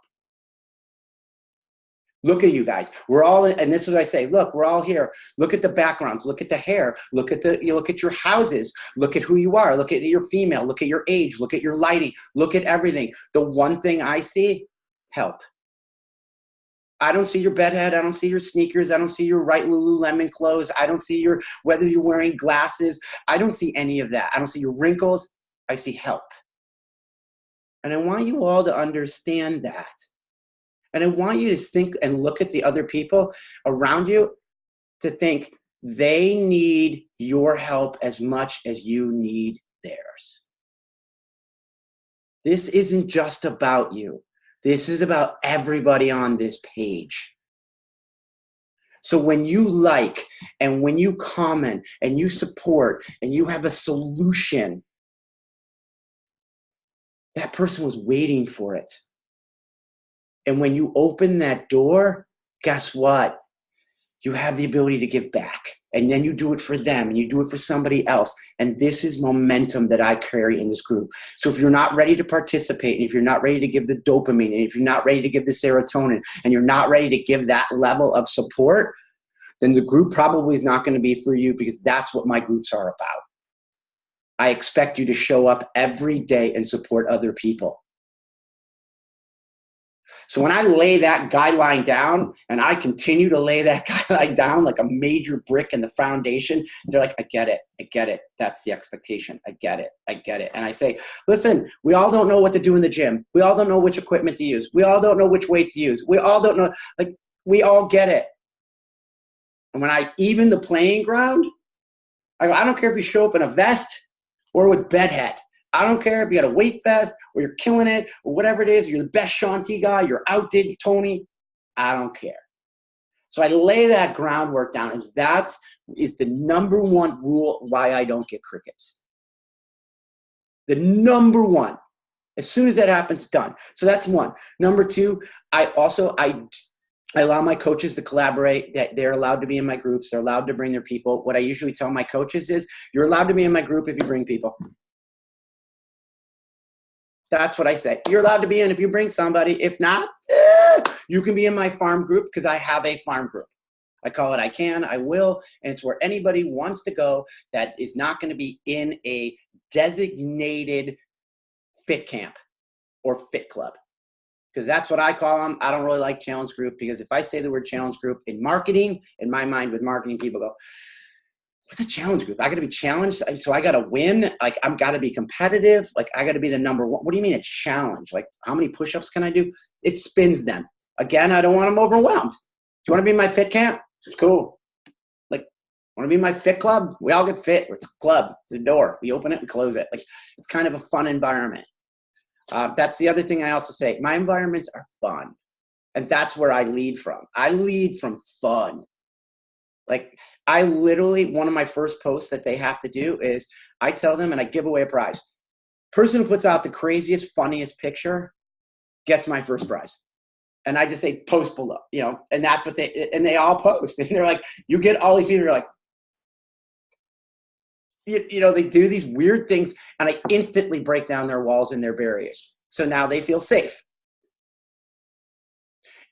Look at you guys. We're all in, and this is what I say. Look, we're all here. Look at the backgrounds. Look at the hair. Look at your houses. Look at who you are. Look at your female. Look at your age. Look at your lighting. Look at everything. The one thing I see, help. I don't see your bedhead. I don't see your sneakers. I don't see your right Lululemon clothes. I don't see whether you're wearing glasses. I don't see any of that. I don't see your wrinkles. I see help. And I want you all to understand that. And I want you to think and look at the other people around you to think they need your help as much as you need theirs. This isn't just about you. This is about everybody on this page. So when you like and when you comment and you support and you have a solution, that person was waiting for it. And when you open that door, guess what? You have the ability to give back. And then you do it for them, and you do it for somebody else. And this is momentum that I carry in this group. So if you're not ready to participate, and if you're not ready to give the dopamine, and if you're not ready to give the serotonin, and you're not ready to give that level of support, then the group probably is not going to be for you, because that's what my groups are about. I expect you to show up every day and support other people. So when I lay that guideline down, and I continue to lay that guideline down like a major brick in the foundation, they're like, I get it. That's the expectation. I get it. And I say, listen, we all don't know what to do in the gym. We all don't know which equipment to use. We all don't know which weight to use. We all don't know, like, we all get it. And when I even the playing ground, I go, I don't care if you show up in a vest or with bedhead. I don't care if you got a weight vest or you're killing it or whatever it is. You're the best Shanti guy. You're outdid Tony. I don't care. So I lay that groundwork down, and that is the number one rule why I don't get crickets. The number one. As soon as that happens, done. So that's one. Number two, I allow my coaches to collaborate. That they're allowed to be in my groups. They're allowed to bring their people. What I usually tell my coaches is, you're allowed to be in my group if you bring people. That's what I say. You're allowed to be in if you bring somebody. If not, you can be in my farm group, because I have a farm group. I call it I Can, I Will, and it's where anybody wants to go that is not going to be in a designated fit camp or fit club, because that's what I call them. I don't really like challenge group, because if I say the word challenge group in marketing, in my mind with marketing, people go, what's a challenge group? I got to be challenged. So I got to win. Like, I'm got to be competitive. Like, I got to be the number one. What do you mean a challenge? Like, how many push-ups can I do? It spins them. Again, I don't want them overwhelmed. Do you want to be in my fit camp? It's cool. Like, want to be in my fit club? We all get fit. It's a club. It's a door. We open it and close it. Like, it's kind of a fun environment. That's the other thing I also say. My environments are fun. And that's where I lead from. I lead from fun. Like, I literally, one of my first posts that they have to do is I tell them, and I give away a prize. Person who puts out the craziest, funniest picture gets my first prize. And I just say, post below, and that's what they all post. And they're like, you get all these people, you're like, they do these weird things, and I instantly break down their walls and their barriers. So now they feel safe.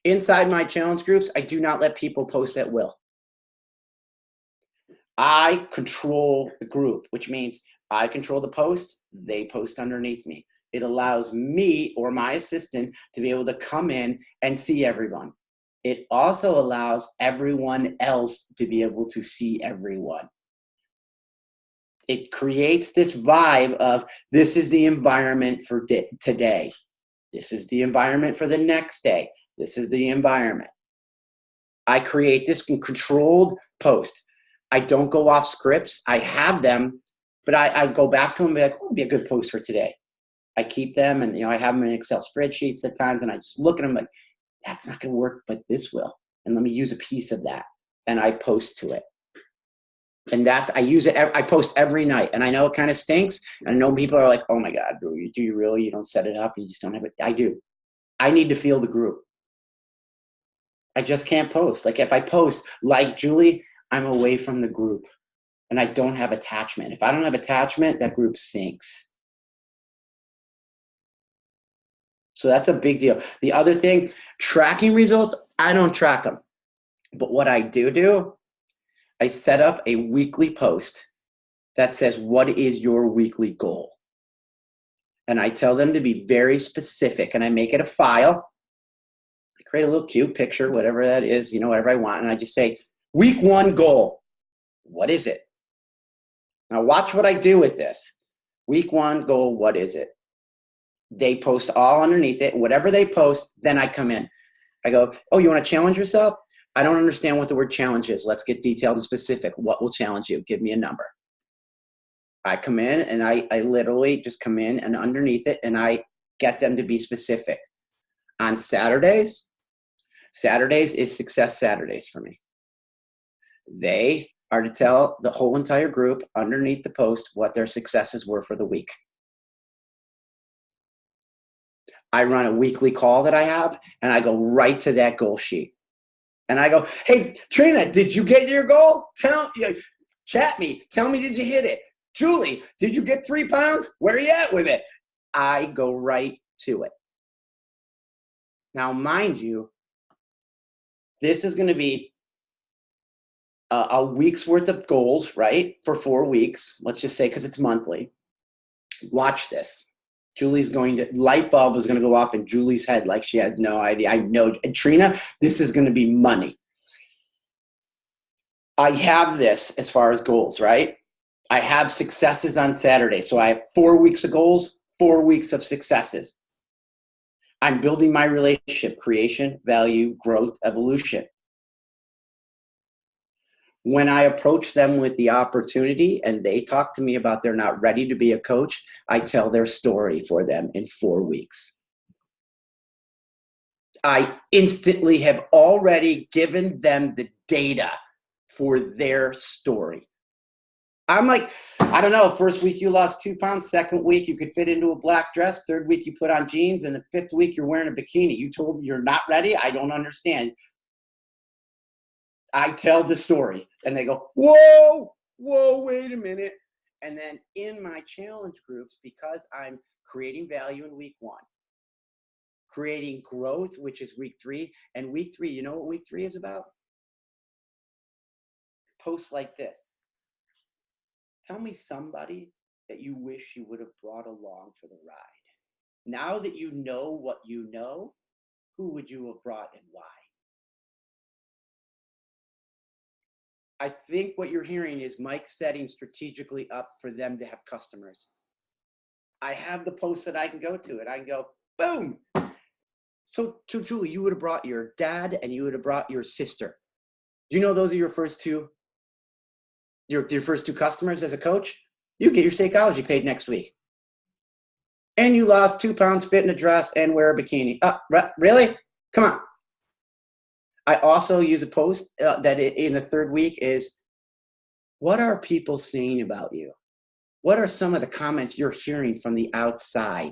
Inside my challenge groups, I do not let people post at will. I control the group, which means I control the post. They post underneath me. It allows me or my assistant to be able to come in and see everyone. It also allows everyone else to be able to see everyone. It creates this vibe of, this is the environment for today. This is the environment for the next day. This is the environment. I create this controlled post. I don't go off scripts. I have them, but I go back to them and be like, oh, it'd be a good post for today. I keep them, and I have them in Excel spreadsheets at times, and I just look at them like, that's not going to work, but this will. And let me use a piece of that, and I post to it. And I use it. I post every night, and I know it kind of stinks. And I know people are like, oh my God, bro, do you really? You don't set it up. You just don't have it. I do. I need to feel the group. I just can't post. Like, if I post like Julie, I'm away from the group, and I don't have attachment. If I don't have attachment, that group sinks. So that's a big deal. The other thing, tracking results, I don't track them. But what I do, I set up a weekly post that says, what is your weekly goal? And I tell them to be very specific, and I make it a file. I create a little cute picture, whatever that is, whatever I want. And I just say, week 1 goal. What is it? Now watch what I do with this. Week 1 goal, what is it? They post all underneath it. Whatever they post, then I come in. I go, oh, you want to challenge yourself? I don't understand what the word challenge is. Let's get detailed and specific. What will challenge you? Give me a number. I come in, and I literally just come in, and underneath it, and I get them to be specific. On Saturdays is Success Saturdays for me. They are to tell the whole entire group underneath the post what their successes were for the week. I run a weekly call that I have, and I go right to that goal sheet. And I go, hey, Trina, did you get your goal? Chat me. Tell me, did you hit it? Julie, did you get 3 pounds? Where are you at with it? I go right to it. Now, mind you, this is going to be a week's worth of goals, right? For 4 weeks. Let's just say, because it's monthly. Watch this. Light bulb is going to go off in Julie's head like she has no idea. I know. And Trina, this is going to be money. I have this as far as goals, right? I have successes on Saturday. So I have 4 weeks of goals, 4 weeks of successes. I'm building my relationship, creation, value, growth, evolution. When I approach them with the opportunity and they talk to me about they're not ready to be a coach, I tell their story for them in 4 weeks. I instantly have already given them the data for their story. I'm like, I don't know, first week you lost 2 pounds, second week you could fit into a black dress, third week you put on jeans, and the 5th week you're wearing a bikini. You told me you're not ready? I don't understand. I tell the story and they go, whoa, wait a minute. And then in my challenge groups, because I'm creating value in week 1, creating growth, which is week 3, and week 3, you know what week 3 is about? Posts like this. Tell me somebody that you wish you would have brought along for the ride. Now that you know what you know, who would you have brought and why? I think what you're hearing is Mike setting strategically up for them to have customers. I have the post that I can go to it. I can go, boom. So Julie, you would have brought your dad and you would have brought your sister. Do you know those are your first two customers as a coach? You get your Shakeology paid next week. And you lost 2 pounds, fit in a dress, and wear a bikini. Really? Come on. I also use a post that in the 3rd week is, what are people saying about you? What are some of the comments you're hearing from the outside?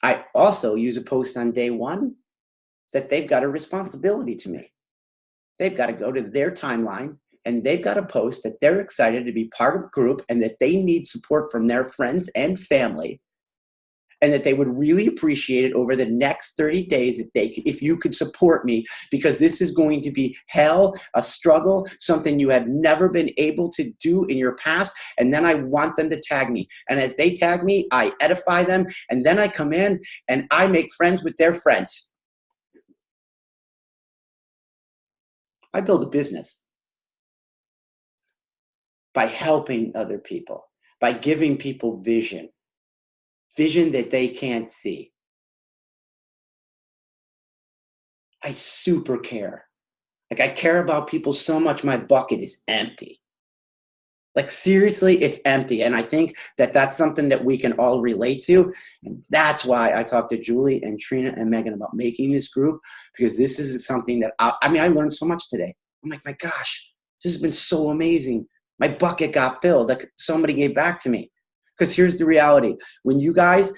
I also use a post on day 1 that they've got a responsibility to me. They've got to go to their timeline and they've got to post that they're excited to be part of a group and that they need support from their friends and family, and that they would really appreciate it over the next 30 days if you could support me, because this is going to be hell, a struggle, something you have never been able to do in your past. And then I want them to tag me. And as they tag me, I edify them. And then I come in and I make friends with their friends. I build a business by helping other people, by giving people vision that they can't see. I super care. Like, I care about people so much, my bucket is empty. Like, seriously, it's empty. And I think that that's something that we can all relate to. And that's why I talked to Julie and Trina and Megan about making this group, because this is something that I learned so much today. I'm like, my gosh, this has been so amazing. My bucket got filled. Like, somebody gave back to me. Because here's the reality. When you guys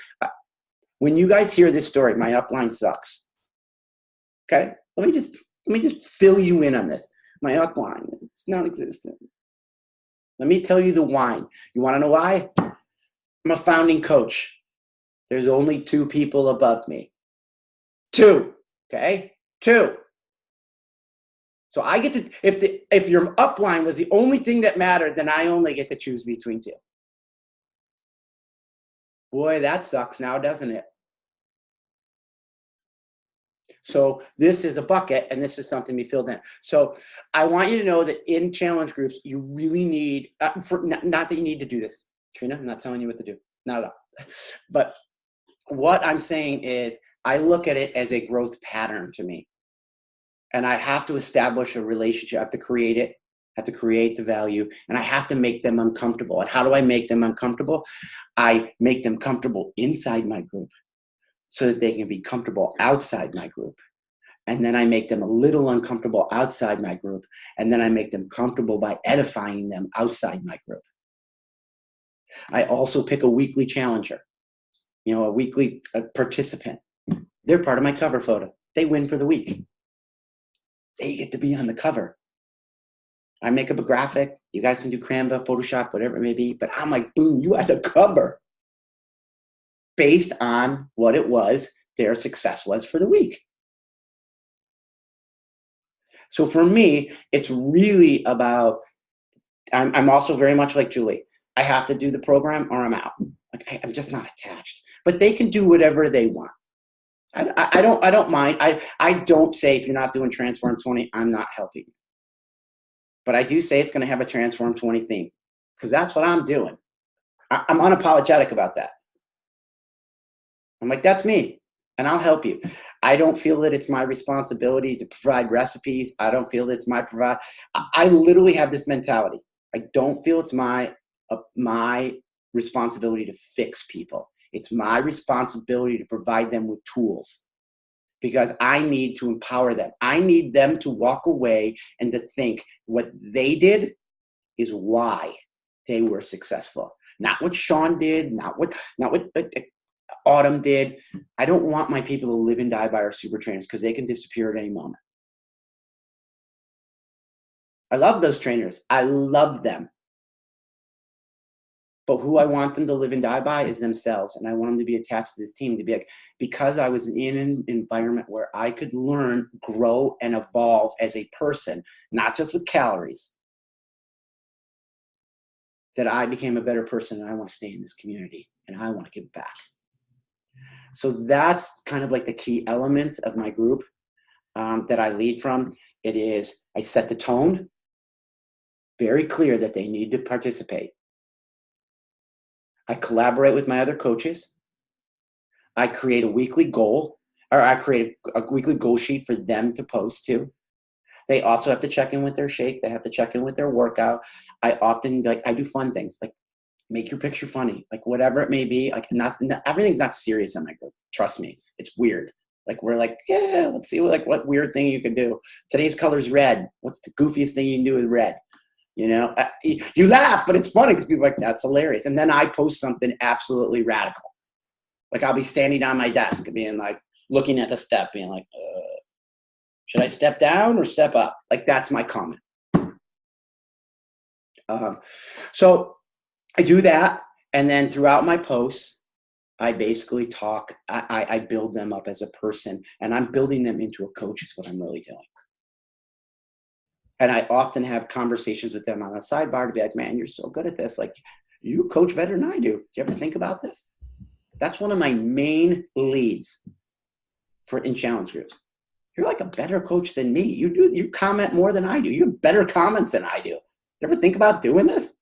hear this story, my upline sucks. Okay? Let me just fill you in on this. My upline, it's non-existent. Let me tell you the why. You want to know why? I'm a founding coach. There's only 2 people above me. 2. Okay? 2. So I get to, if your upline was the only thing that mattered, then I only get to choose between 2. Boy, that sucks now, doesn't it? So this is a bucket, and this is something to be filled in. So I want you to know that in challenge groups, you really need, not that you need to do this, Trina, I'm not telling you what to do, not at all. But what I'm saying is I look at it as a growth pattern to me. And I have to establish a relationship, I have to create it, I have to create the value, and I have to make them uncomfortable. And how do I make them uncomfortable? I make them comfortable inside my group so that they can be comfortable outside my group. And then I make them a little uncomfortable outside my group. And then I make them comfortable by edifying them outside my group. I also pick a weekly challenger, a weekly participant. They're part of my cover photo. They win for the week. They get to be on the cover. I make up a graphic. You guys can do Canva, Photoshop, whatever it may be. But I'm like, boom, you are the cover. Based on what it was, their success was for the week. So for me, it's really about, I'm also very much like Julie. I have to do the program or I'm out. Like I'm just not attached. But they can do whatever they want. I don't mind. I don't say if you're not doing Transform 20, I'm not helping you. But I do say it's going to have a Transform 20 theme because that's what I'm doing. I'm unapologetic about that. I'm like, that's me and I'll help you. I don't feel that it's my responsibility to provide recipes. I don't feel that it's I literally have this mentality. I don't feel it's my responsibility to fix people. It's my responsibility to provide them with tools because I need to empower them. I need them to walk away and to think what they did is why they were successful. Not what Sean did, not what Autumn did. I don't want my people to live and die by our super trainers because they can disappear at any moment. I love those trainers. I love them. But who I want them to live and die by is themselves. And I want them to be attached to this team, to be like, because I was in an environment where I could learn, grow, and evolve as a person, not just with calories, that I became a better person and I want to stay in this community and I want to give back. So that's kind of like the key elements of my group that I lead from. It is, I set the tone, very clear that they need to participate. I collaborate with my other coaches. I create a weekly goal, or I create a weekly goal sheet for them to post to. They also have to check in with their shake. They have to check in with their workout. I often, I do fun things, like make your picture funny, like whatever it may be. Like everything's not serious in my group. Trust me, it's weird. Like we're like, yeah, let's see what weird thing you can do. Today's color's red. What's the goofiest thing you can do with red? You know, you laugh, but it's funny because people are like, that's hilarious. And then I post something absolutely radical. Like I'll be standing on my desk being like, looking at the step, being like, should I step down or step up? Like that's my comment. So I do that. And then throughout my posts, I basically talk, I build them up as a person and I'm building them into a coach is what I'm really doing. And I often have conversations with them on a sidebar to be like, man, you're so good at this. Like you coach better than I do. Do you ever think about this? That's one of my main leads in challenge groups. You're like a better coach than me. You comment more than I do. You have better comments than I do. You ever think about doing this?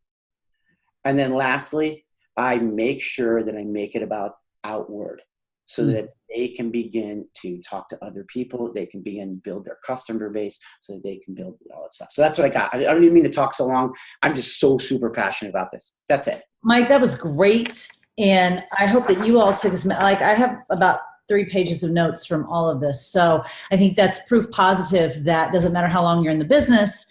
And then lastly, I make sure that I make it about outward so that they can begin to talk to other people. They can begin to build their customer base so that they can build all that stuff. So that's what I got. I don't even mean to talk so long. I'm just so super passionate about this. That's it. Mike, that was great. And I hope that you all took as like I have about 3 pages of notes from all of this. So I think that's proof positive that doesn't matter how long you're in the business.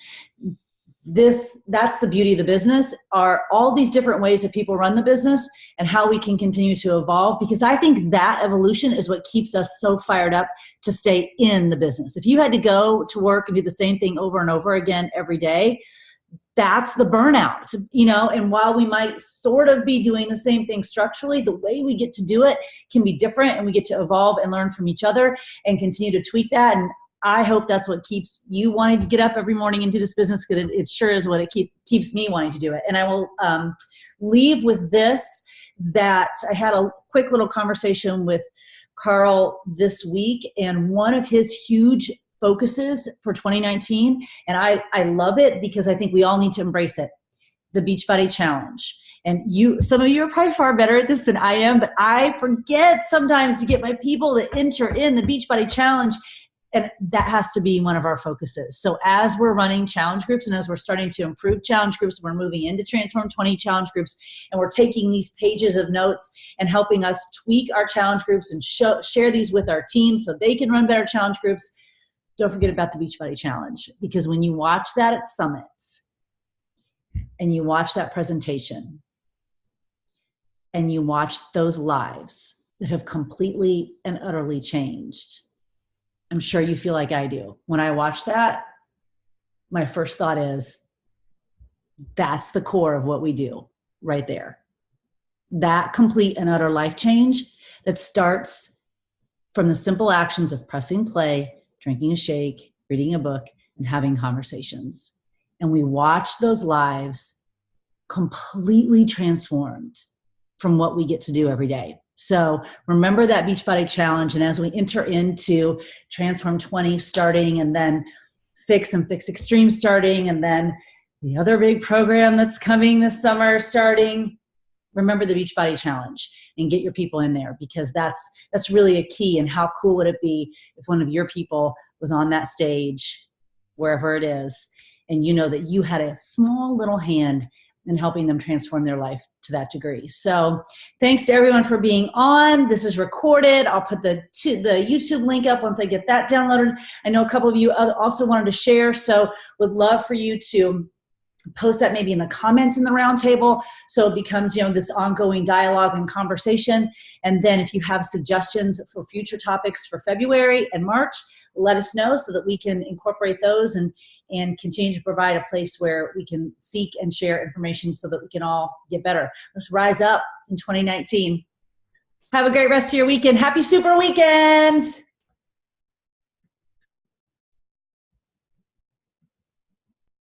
That's the beauty of the business, are all these different ways that people run the business and how we can continue to evolve, because I think that evolution is what keeps us so fired up to stay in the business. If you had to go to work and do the same thing over and over again every day, that's the burnout, and while we might sort of be doing the same thing structurally, the way we get to do it can be different, and we get to evolve and learn from each other and continue to tweak that. And I hope that's what keeps you wanting to get up every morning and do this business, because it sure is what it keeps me wanting to do it. And I will leave with this, that I had a quick little conversation with Carl this week, and one of his huge focuses for 2019, and I love it because I think we all need to embrace it, the Beachbody Challenge. And some of you are probably far better at this than I am, but I forget sometimes to get my people to enter in the Beachbody Challenge. And that has to be one of our focuses. So as we're running challenge groups and as we're starting to improve challenge groups, we're moving into Transform 20 challenge groups, and we're taking these pages of notes and helping us tweak our challenge groups and share these with our teams so they can run better challenge groups. Don't forget about the Beachbody Challenge, because when you watch that at summits and you watch that presentation and you watch those lives, that have completely and utterly changed. I'm sure you feel like I do. When I watch that, my first thought is, that's the core of what we do right there. That complete and utter life change that starts from the simple actions of pressing play, drinking a shake, reading a book, and having conversations. And we watch those lives completely transformed from what we get to do every day. So remember that Beachbody Challenge. And as we enter into Transform 20 starting, and then Fix and Fix Extreme starting, and then the other big program that's coming this summer starting, remember the Beachbody Challenge and get your people in there, because that's really a key. And how cool would it be if one of your people was on that stage, wherever it is, and you know that you had a small little hand in helping them transform their life to that degree. So thanks to everyone for being on. This is recorded. I'll put the YouTube link up once I get that downloaded. I know a couple of you also wanted to share, so would love for you to post that maybe in the comments in the roundtable, so it becomes, this ongoing dialogue and conversation. And then if you have suggestions for future topics for February and March, let us know so that we can incorporate those and continue to provide a place where we can seek and share information so that we can all get better. Let's rise up in 2019. Have a great rest of your weekend. Happy Super Weekend.